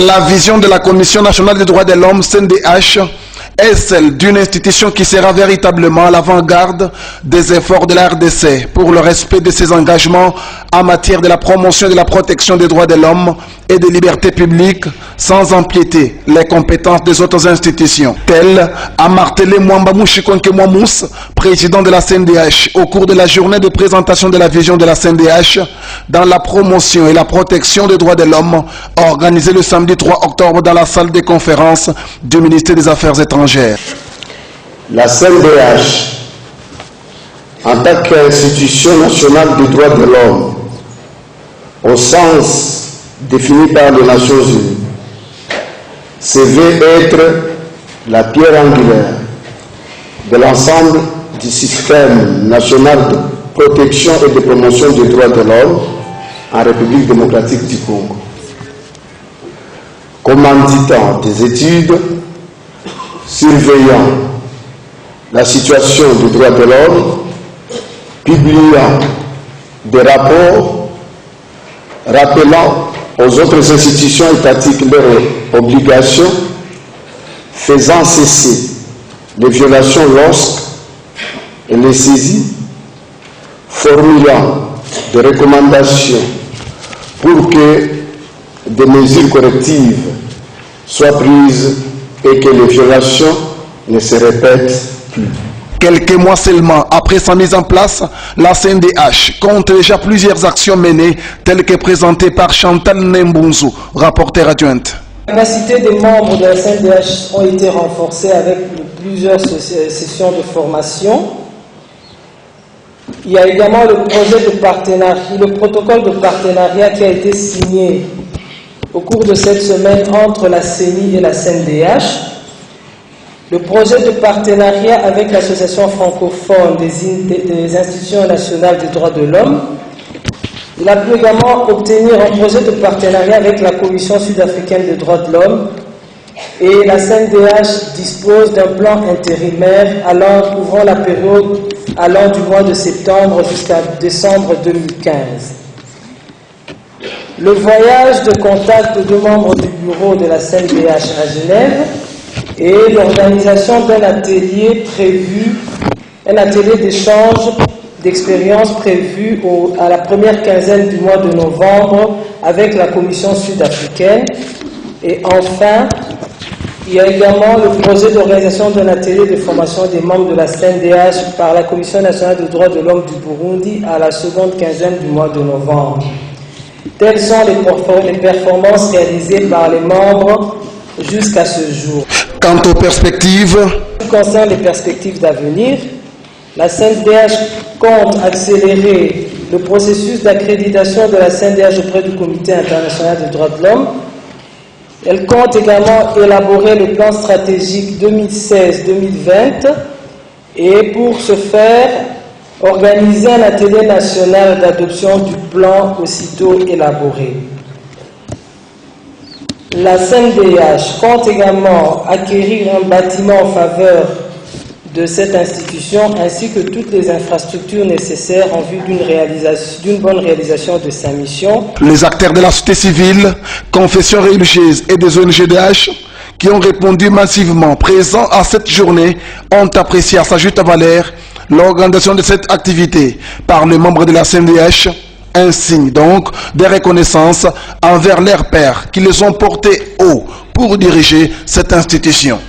La vision de la Commission nationale des droits de l'homme, CNDH, est celle d'une institution qui sera véritablement à l'avant-garde des efforts de la RDC pour le respect de ses engagements en matière de la promotion et de la protection des droits de l'homme et des libertés publiques sans empiéter les compétences des autres institutions. Tel a martelé Mwamba Mushikonke Mwamous, président de la CNDH, au cours de la journée de présentation de la vision de la CNDH dans la promotion et la protection des droits de l'homme organisée le samedi 3 octobre dans la salle des conférences du ministère des Affaires étrangères. La CNDH, en tant qu'institution nationale des droits de l'homme, au sens défini par les Nations Unies, se veut être la pierre angulaire de l'ensemble du système national de protection et de promotion des droits de l'homme en République démocratique du Congo. Commanditant des études, surveillant la situation des droits de l'homme, publiant des rapports, rappelant aux autres institutions étatiques leurs obligations, faisant cesser les violations lorsque et les saisies, formulant des recommandations pour que des mesures correctives soient prises et que les violations ne se répètent plus. Quelques mois seulement après sa mise en place, la CNDH compte déjà plusieurs actions menées telles que présentées par Chantal Nembunzu, rapporteure adjointe. Les capacités des membres de la CNDH ont été renforcées avec plusieurs sessions de formation. Il y a également le projet de partenariat, le protocole de partenariat qui a été signé au cours de cette semaine entre la CENI et la CNDH. Le projet de partenariat avec l'Association francophone des institutions nationales des droits de l'homme. Il a pu également obtenir un projet de partenariat avec la Commission sud-africaine des droits de l'homme. Et la CNDH dispose d'un plan intérimaire couvrant la période allant du mois de septembre jusqu'à décembre 2015. Le voyage de contact de deux membres du bureau de la CNDH à Genève et l'organisation d'un atelier d'échange d'expériences prévu à la première quinzaine du mois de novembre avec la Commission sud-africaine. Et enfin, il y a également le projet d'organisation d'un atelier de formation des membres de la CNDH par la Commission nationale des droits de l'homme du Burundi à la seconde quinzaine du mois de novembre. Telles sont les performances réalisées par les membres jusqu'à ce jour. Quant aux perspectives, En ce qui concerne les perspectives d'avenir, la CNDH compte accélérer le processus d'accréditation de la CNDH auprès du Comité international des droits de l'homme. Elle compte également élaborer le plan stratégique 2016-2020 et pour ce faire, organiser un atelier national d'adoption du plan aussitôt élaboré. La CNDH compte également acquérir un bâtiment en faveur de cette institution ainsi que toutes les infrastructures nécessaires en vue d'une bonne réalisation de sa mission. les acteurs de la société civile, confessions religieuses et des ONGDH qui ont répondu massivement présents à cette journée ont apprécié à sa juste valeur l'organisation de cette activité par les membres de la CNDH, un signe donc de reconnaissance envers leurs pairs qui les ont portés haut pour diriger cette institution.